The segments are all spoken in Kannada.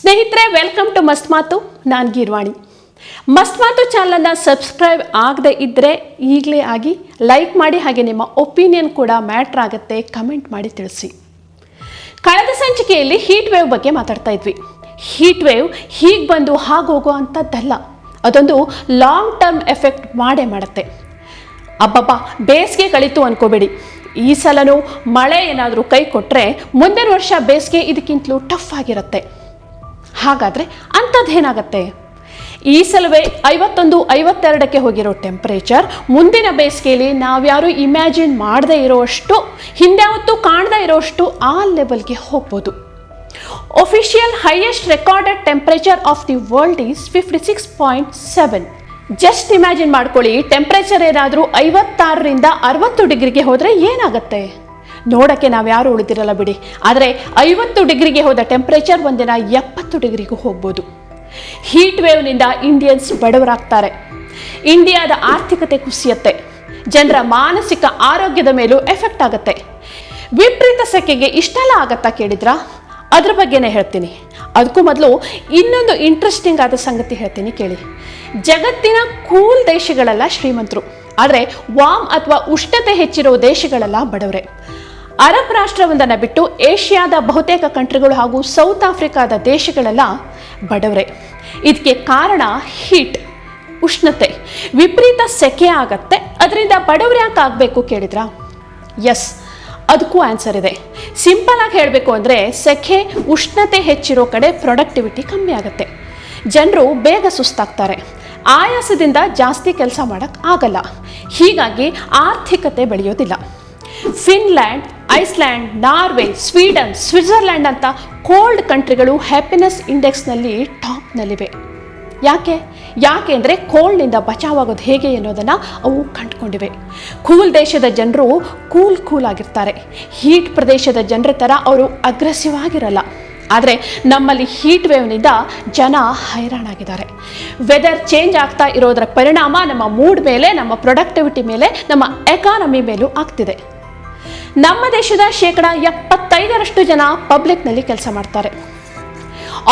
ಸ್ನೇಹಿತರೆ, ವೆಲ್ಕಮ್ ಟು ಮಸ್ತ್ ಮಾತು. ನಾನು ಗೀರ್ವಾಣಿ. ಮಸ್ತ್ ಮಾತು ಚಾನಲನ್ನು ಸಬ್ಸ್ಕ್ರೈಬ್ ಆಗದೆ ಇದ್ದರೆ ಈಗಲೇ ಆಗಿ, ಲೈಕ್ ಮಾಡಿ, ಹಾಗೆ ನಿಮ್ಮ ಒಪಿನಿಯನ್ ಕೂಡ ಮ್ಯಾಟ್ರ್ ಆಗುತ್ತೆ, ಕಮೆಂಟ್ ಮಾಡಿ ತಿಳಿಸಿ. ಕಳೆದ ಸಂಚಿಕೆಯಲ್ಲಿ ಹೀಟ್ ವೇವ್ ಬಗ್ಗೆ ಮಾತಾಡ್ತಾ ಇದ್ವಿ. ಹೀಟ್ ವೇವ್ ಹೀಗೆ ಬಂದು ಹಾಗೋಗೋ ಅಂಥದ್ದಲ್ಲ, ಅದೊಂದು ಲಾಂಗ್ ಟರ್ಮ್ ಎಫೆಕ್ಟ್ ಮಾಡೇ ಮಾಡುತ್ತೆ. ಅಬ್ಬಬ್ಬಾ, ಬೇಸಿಗೆ ಕಳೀತು ಅನ್ಕೋಬೇಡಿ. ಈ ಸಲನೂ ಮಳೆ ಏನಾದರೂ ಕೈ ಕೊಟ್ಟರೆ ಮುಂದಿನ ವರ್ಷ ಬೇಸಿಗೆ ಇದಕ್ಕಿಂತಲೂ ಟಫ್ ಆಗಿರುತ್ತೆ. ಹಾಗಾದರೆ ಅಂಥದ್ದೇನಾಗತ್ತೆ? ಈ ಸಲವೇ 51-52ಕ್ಕೆ ಹೋಗಿರೋ ಟೆಂಪ್ರೇಚರ್ ಮುಂದಿನ ಬೇಸಿಗೆಯಲ್ಲಿ ನಾವ್ಯಾರು ಇಮ್ಯಾಜಿನ್ ಮಾಡದೇ ಇರೋಷ್ಟು, ಹಿಂದ್ಯಾವತ್ತೂ ಕಾಣದೇ ಇರೋಷ್ಟು ಆ ಲೆವೆಲ್ಗೆ ಹೋಗ್ಬೋದು. Official highest recorded temperature of the world is 56.7. Just imagine ಮಾಡ್ಕೊಳ್ಳಿ, ಟೆಂಪ್ರೇಚರ್ ಏನಾದರೂ 56ರಿಂದ 60 ಡಿಗ್ರಿಗೆ ಹೋದರೆ ಏನಾಗುತ್ತೆ? ನೋಡೋಕ್ಕೆ ನಾವು ಯಾರು ಉಳಿದಿರಲ್ಲ ಬಿಡಿ. ಆದರೆ 50 ಡಿಗ್ರಿಗೆ ಹೋದ ಟೆಂಪ್ರೇಚರ್ ಒಂದಿನ 70 ಡಿಗ್ರಿಗೂ ಹೋಗ್ಬೋದು. ಹೀಟ್ ವೇವ್ನಿಂದ ಇಂಡಿಯನ್ಸ್ ಬಡವರಾಗ್ತಾರೆ, ಇಂಡಿಯಾದ ಆರ್ಥಿಕತೆ ಕುಸಿಯುತ್ತೆ, ಜನರ ಮಾನಸಿಕ ಆರೋಗ್ಯದ ಮೇಲೂ ಎಫೆಕ್ಟ್ ಆಗುತ್ತೆ. ವಿಪರೀತ ಸೆಕೆಗೆ ಇಷ್ಟೆಲ್ಲ ಆಗತ್ತಾ ಕೇಳಿದ್ರಾ? ಅದ್ರ ಬಗ್ಗೆನೇ ಹೇಳ್ತೀನಿ. ಅದಕ್ಕೂ ಮೊದಲು ಇನ್ನೊಂದು ಇಂಟ್ರೆಸ್ಟಿಂಗ್ ಆದ ಸಂಗತಿ ಹೇಳ್ತೀನಿ ಕೇಳಿ. ಜಗತ್ತಿನ ಕೂಲ್ ದೇಶಗಳೆಲ್ಲ ಶ್ರೀಮಂತರು, ಆದರೆ ವಾಮ್ ಅಥವಾ ಉಷ್ಣತೆ ಹೆಚ್ಚಿರೋ ದೇಶಗಳೆಲ್ಲ ಬಡವರೇ. ಅರಬ್ ರಾಷ್ಟ್ರವೊಂದನ್ನು ಬಿಟ್ಟು ಏಷ್ಯಾದ ಬಹುತೇಕ ಕಂಟ್ರಿಗಳು ಹಾಗೂ ಸೌತ್ ಆಫ್ರಿಕಾದ ದೇಶಗಳೆಲ್ಲ ಬಡವರೇ. ಇದಕ್ಕೆ ಕಾರಣ ಹೀಟ್, ಉಷ್ಣತೆ. ವಿಪರೀತ ಸೆಕೆ ಆಗತ್ತೆ, ಅದರಿಂದ ಬಡವರು ಯಾಕೆ ಆಗಬೇಕು ಕೇಳಿದ್ರಾ? ಎಸ್, ಅದಕ್ಕೂ ಆನ್ಸರ್ ಇದೆ. ಸಿಂಪಲ್ ಆಗಿ ಹೇಳಬೇಕು ಅಂದರೆ, ಸೆಕೆ, ಉಷ್ಣತೆ ಹೆಚ್ಚಿರೋ ಕಡೆ ಪ್ರೊಡಕ್ಟಿವಿಟಿ ಕಮ್ಮಿ ಆಗುತ್ತೆ, ಜನರು ಬೇಗ ಸುಸ್ತಾಗ್ತಾರೆ, ಆಯಾಸದಿಂದ ಜಾಸ್ತಿ ಕೆಲಸ ಮಾಡೋಕ್ಕೆ ಆಗಲ್ಲ, ಹೀಗಾಗಿ ಆರ್ಥಿಕತೆ ಬೆಳೆಯೋದಿಲ್ಲ. Finland, Iceland, Norway, Sweden, Switzerland ಅಂತ ಕೋಲ್ಡ್ ಕಂಟ್ರಿಗಳು ಹ್ಯಾಪಿನೆಸ್ ಇಂಡೆಕ್ಸ್ನಲ್ಲಿ ಟಾಪ್ನಲ್ಲಿವೆ. ಯಾಕೆ ಅಂದರೆ ಕೋಲ್ಡ್ನಿಂದ ಬಚಾವಾಗೋದು ಹೇಗೆ ಅನ್ನೋದನ್ನು ಅವು ಕಂಡುಕೊಂಡಿವೆ. ಕೂಲ್ ದೇಶದ ಜನರು ಕೂಲ್ ಆಗಿರ್ತಾರೆ, ಹೀಟ್ ಪ್ರದೇಶದ ಜನರ ಥರ ಅವರು ಅಗ್ರೆಸಿವ್ ಆಗಿರಲ್ಲ. ಆದರೆ ನಮ್ಮಲ್ಲಿ ಹೀಟ್ ವೇವ್ನಿಂದ ಜನ ಹೈರಾಣಾಗಿದ್ದಾರೆ. ವೆದರ್ ಚೇಂಜ್ ಆಗ್ತಾ ಇರೋದರ ಪರಿಣಾಮ ನಮ್ಮ ಮೂಡ್ ಮೇಲೆ, ನಮ್ಮ ಪ್ರೊಡಕ್ಟಿವಿಟಿ ಮೇಲೆ, ನಮ್ಮ ಎಕಾನಮಿ ಮೇಲೂ ಆಗ್ತಿದೆ. ನಮ್ಮ ದೇಶದ 75% ಜನ ಪಬ್ಲಿಕ್ನಲ್ಲಿ ಕೆಲಸ ಮಾಡ್ತಾರೆ.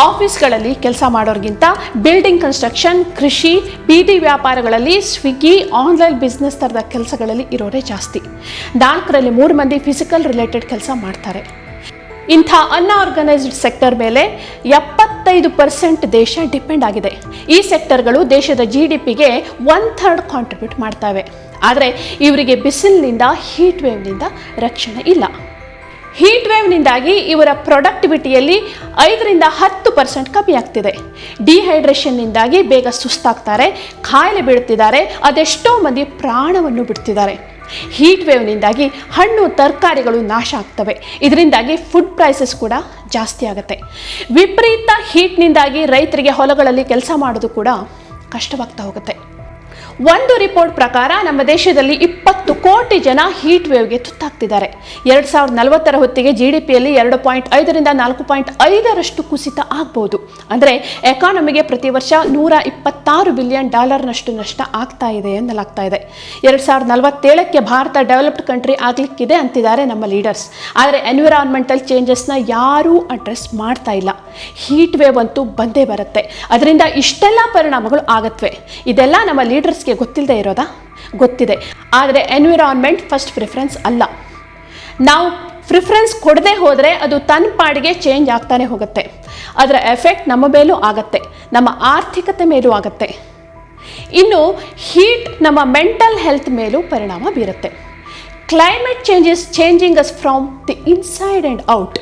ಆಫೀಸ್ಗಳಲ್ಲಿ ಕೆಲಸ ಮಾಡೋರಿಗಿಂತ ಬಿಲ್ಡಿಂಗ್ ಕನ್ಸ್ಟ್ರಕ್ಷನ್, ಕೃಷಿ, ಬೀದಿ ವ್ಯಾಪಾರಗಳಲ್ಲಿ, ಸ್ವಿಗ್ಗಿ, ಆನ್ಲೈನ್ ಬಿಸ್ನೆಸ್ ಥರದ ಕೆಲಸಗಳಲ್ಲಿ ಇರೋರೇ ಜಾಸ್ತಿ. 4ರಲ್ಲಿ 3 ಮಂದಿ ಫಿಸಿಕಲ್ ರಿಲೇಟೆಡ್ ಕೆಲಸ ಮಾಡ್ತಾರೆ. ಇಂಥ ಅನ್ಆರ್ಗನೈಸ್ಡ್ ಸೆಕ್ಟರ್ ಮೇಲೆ 75% ದೇಶ ಡಿಪೆಂಡ್ ಆಗಿದೆ. ಈ ಸೆಕ್ಟರ್ಗಳು ದೇಶದ GDPಗೆ 1/3 ಕಾಂಟ್ರಿಬ್ಯೂಟ್ ಮಾಡ್ತವೆ. ಆದರೆ ಇವರಿಗೆ ಬಿಸಿಲಿನಿಂದ, ಹೀಟ್ ವೇವ್ನಿಂದ ರಕ್ಷಣೆ ಇಲ್ಲ. ಹೀಟ್ ವೇವ್ನಿಂದಾಗಿ ಇವರ ಪ್ರೊಡಕ್ಟಿವಿಟಿಯಲ್ಲಿ 5-10% ಕಮ್ಮಿ ಆಗ್ತಿದೆ. ಡಿಹೈಡ್ರೇಷನ್ನಿಂದಾಗಿ ಬೇಗ ಸುಸ್ತಾಗ್ತಾರೆ, ಕಾಯಿಲೆ ಬೀಳ್ತಿದ್ದಾರೆ, ಅದೆಷ್ಟೋ ಮಂದಿ ಪ್ರಾಣವನ್ನು ಬಿಡ್ತಿದ್ದಾರೆ. ಹೀಟ್ ವೇವ್ನಿಂದಾಗಿ ಹಣ್ಣು ತರಕಾರಿಗಳು ನಾಶ ಆಗ್ತವೆ, ಇದರಿಂದಾಗಿ ಫುಡ್ ಪ್ರೈಸಸ್ ಕೂಡ ಜಾಸ್ತಿ ಆಗುತ್ತೆ. ವಿಪರೀತ ಹೀಟ್ನಿಂದಾಗಿ ರೈತರಿಗೆ ಹೊಲಗಳಲ್ಲಿ ಕೆಲಸ ಮಾಡೋದು ಕೂಡ ಕಷ್ಟವಾಗ್ತಾ ಹೋಗುತ್ತೆ. ಒಂದು ರಿಪೋರ್ಟ್ ಪ್ರಕಾರ ನಮ್ಮ ದೇಶದಲ್ಲಿ 20 ಕೋಟಿ ಜನ ಹೀಟ್ ವೇವ್ಗೆ ತುತ್ತಾಗ್ತಿದ್ದಾರೆ. 2040 ಹೊತ್ತಿಗೆ GDPಯಲ್ಲಿ 2.5ರಿಂದ 4.5ರಷ್ಟು ಕುಸಿತ ಆಗ್ಬೋದು. ಅಂದರೆ ಎಕಾನಮಿಗೆ ಪ್ರತಿ ವರ್ಷ $126 ಬಿಲಿಯನ್ ನಷ್ಟ ಆಗ್ತಾ ಇದೆ ಎನ್ನಲಾಗ್ತಾ ಇದೆ. 2047ಕ್ಕೆ ಭಾರತ ಡೆವಲಪ್ಡ್ ಕಂಟ್ರಿ ಆಗಲಿಕ್ಕಿದೆ ಅಂತಿದ್ದಾರೆ ನಮ್ಮ ಲೀಡರ್ಸ್. ಆದರೆ ಎನ್ವಿರಾನ್ಮೆಂಟಲ್ ಚೇಂಜಸ್ನ ಯಾರೂ ಅಡ್ರೆಸ್ ಮಾಡ್ತಾ ಇಲ್ಲ. ಹೀಟ್ ವೇವ್ ಅಂತೂ ಬಂದೇ ಬರುತ್ತೆ, ಅದರಿಂದ ಇಷ್ಟೆಲ್ಲ ಪರಿಣಾಮಗಳು ಆಗತ್ವೆ. ಇದೆಲ್ಲ ನಮ್ಮ ಲೀಡರ್ಸ್ಗೆ ಗೊತ್ತಿಲ್ಲದೆ ಇರೋದಾ? ಗೊತ್ತಿದೆ, ಆದರೆ ಎನ್ವಿರಾನ್ಮೆಂಟ್ ಫಸ್ಟ್ ಪ್ರಿಫರೆನ್ಸ್ ಅಲ್ಲ. ನಾವು ಪ್ರಿಫರೆನ್ಸ್ ಕೊಡದೆ ಹೋದರೆ ಅದು ತನ್ನ ಪಾಡಿಗೆ ಚೇಂಜ್ ಆಗ್ತಾನೆ ಹೋಗುತ್ತೆ. ಅದರ ಎಫೆಕ್ಟ್ ನಮ್ಮ ಮೇಲೂ ಆಗತ್ತೆ, ನಮ್ಮ ಆರ್ಥಿಕತೆ ಮೇಲೂ ಆಗತ್ತೆ. ಇನ್ನು ಹೀಟ್ ನಮ್ಮ ಮೆಂಟಲ್ ಹೆಲ್ತ್ ಮೇಲೂ ಪರಿಣಾಮ ಬೀರುತ್ತೆ. Climate change is changing us from the inside and out.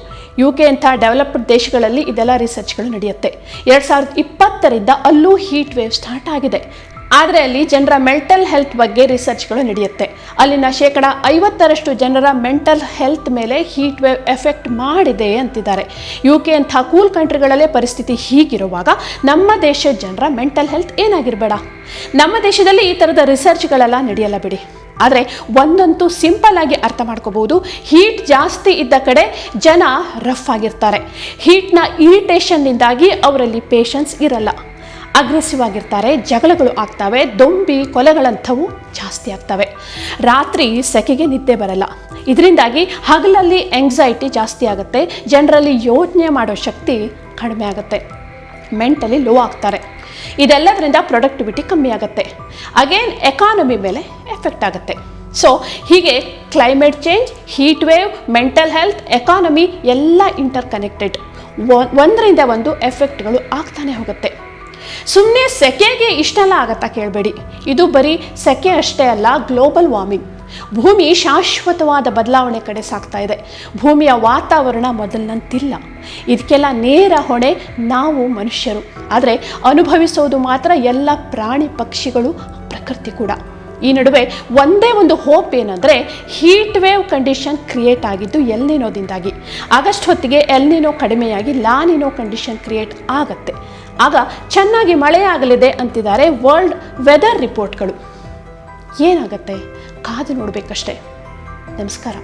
UK ಅಂಥ ಡೆವಲಪ್ಡ್ ದೇಶಗಳಲ್ಲಿ ಇದೆಲ್ಲ ರಿಸರ್ಚ್ಗಳು ನಡೆಯುತ್ತೆ. 2020ರಿಂದ ಅಲ್ಲೂ ಹೀಟ್ ವೇವ್ ಸ್ಟಾರ್ಟ್ ಆಗಿದೆ. ಆದರೆ ಅಲ್ಲಿ ಜನರ ಮೆಂಟಲ್ ಹೆಲ್ತ್ ಬಗ್ಗೆ ರಿಸರ್ಚ್ಗಳು ನಡೆಯುತ್ತೆ. ಅಲ್ಲಿನ 50% ಜನರ ಮೆಂಟಲ್ ಹೆಲ್ತ್ ಮೇಲೆ ಹೀಟ್ ವೇವ್ ಎಫೆಕ್ಟ್ ಮಾಡಿದೆ ಅಂತಿದ್ದಾರೆ. UK ಅಂಥ ಕೂಲ್ ಕಂಟ್ರಿಗಳಲ್ಲೇ ಪರಿಸ್ಥಿತಿ ಹೀಗಿರುವಾಗ ನಮ್ಮ ದೇಶದ ಜನರ ಮೆಂಟಲ್ ಹೆಲ್ತ್ ಏನಾಗಿರಬೇಡ? ನಮ್ಮ ದೇಶದಲ್ಲಿ ಈ ಥರದ ರಿಸರ್ಚ್ಗಳೆಲ್ಲ ನಡೆಯಲ್ಲ ಬಿಡಿ. ಆದರೆ ಒಂದಂತೂ ಸಿಂಪಲ್ ಆಗಿ ಅರ್ಥ ಮಾಡ್ಕೋಬಹುದು, ಹೀಟ್ ಜಾಸ್ತಿ ಇದ್ದ ಕಡೆ ಜನ ರಫ್ ಆಗಿರ್ತಾರೆ. ಹೀಟ್ನ ಇರಿಟೇಷನ್ನಿಂದಾಗಿ ಅವರಲ್ಲಿ ಪೇಷನ್ಸ್ ಇರಲ್ಲ, ಅಗ್ರೆಸಿವ್ ಆಗಿರ್ತಾರೆ, ಜಗಳಗಳು ಆಗ್ತವೆ, ದೊಂಬಿ ಕೊಲೆಗಳಂಥವು ಜಾಸ್ತಿ ಆಗ್ತವೆ. ರಾತ್ರಿ ಸೆಕೆಗೆ ನಿದ್ದೆ ಬರಲ್ಲ, ಇದರಿಂದಾಗಿ ಹಗಲಲ್ಲಿ ಎಂಗ್ಸೈಟಿ ಜಾಸ್ತಿ ಆಗುತ್ತೆ, ಜನರಲ್ಲಿ ಯೋಚನೆ ಮಾಡೋ ಶಕ್ತಿ ಕಡಿಮೆ ಆಗುತ್ತೆ. ಮೆಂಟಲಿ ಲೋ ಆಗ್ತಾರೆ. ಇದೆಲ್ಲದರಿಂದ ಪ್ರೊಡಕ್ಟಿವಿಟಿ ಕಮ್ಮಿ ಆಗುತ್ತೆ. ಅಗೇನ್ ಎಕಾನಮಿ ಮೇಲೆ ಎಫೆಕ್ಟ್ ಆಗುತ್ತೆ. ಸೊ ಹೀಗೆ climate change, heat wave, mental health, economy ಎಲ್ಲ ಇಂಟರ್ ಕನೆಕ್ಟೆಡ್. ಒಂದರಿಂದ ಒಂದು ಎಫೆಕ್ಟ್ಗಳು ಆಗ್ತಾನೆ ಹೋಗುತ್ತೆ. ಸುಮ್ಮನೆ ಸೆಕೆಗೆ ಇಷ್ಟೆಲ್ಲ ಆಗತ್ತಾ ಕೇಳಬೇಡಿ. ಇದು ಬರೀ ಸೆಕೆ ಅಷ್ಟೇ ಅಲ್ಲ, ಗ್ಲೋಬಲ್ ವಾರ್ಮಿಂಗ್. ಭೂಮಿ ಶಾಶ್ವತವಾದ ಬದಲಾವಣೆ ಕಡೆ ಸಾಗ್ತಾ ಇದೆ. ಭೂಮಿಯ ವಾತಾವರಣ ಮೊದಲಿನಂತಿಲ್ಲ. ಇದಕ್ಕೆಲ್ಲ ನೇರ ಹೊಣೆ ನಾವು ಮನುಷ್ಯರು. ಆದರೆ ಅನುಭವಿಸೋದು ಮಾತ್ರ ಎಲ್ಲ ಪ್ರಾಣಿ ಪಕ್ಷಿಗಳು, ಪ್ರಕೃತಿ ಕೂಡ. ಈ ನಡುವೆ ಒಂದೇ ಒಂದು ಹೋಪ್ ಏನಂದರೆ, ಹೀಟ್ ವೇವ್ ಕಂಡೀಷನ್ ಕ್ರಿಯೇಟ್ ಆಗಿದ್ದು ಎಲ್ನಿನೋದಿಂದಾಗಿ. ಆಗಸ್ಟ್ ಹೊತ್ತಿಗೆ ಎಲ್ನಿನೋ ಕಡಿಮೆಯಾಗಿ ಲಾನಿನೋ ಕಂಡೀಷನ್ ಕ್ರಿಯೇಟ್ ಆಗುತ್ತೆ. ಆಗ ಚೆನ್ನಾಗಿ ಮಳೆ ಆಗಲಿದೆ ಅಂತಿದ್ದಾರೆ ವರ್ಲ್ಡ್ ವೆದರ್ ರಿಪೋರ್ಟ್ಗಳು. ಏನಾಗುತ್ತೆ ಕಾದು ನೋಡಬೇಕಷ್ಟೇ. ನಮಸ್ಕಾರ.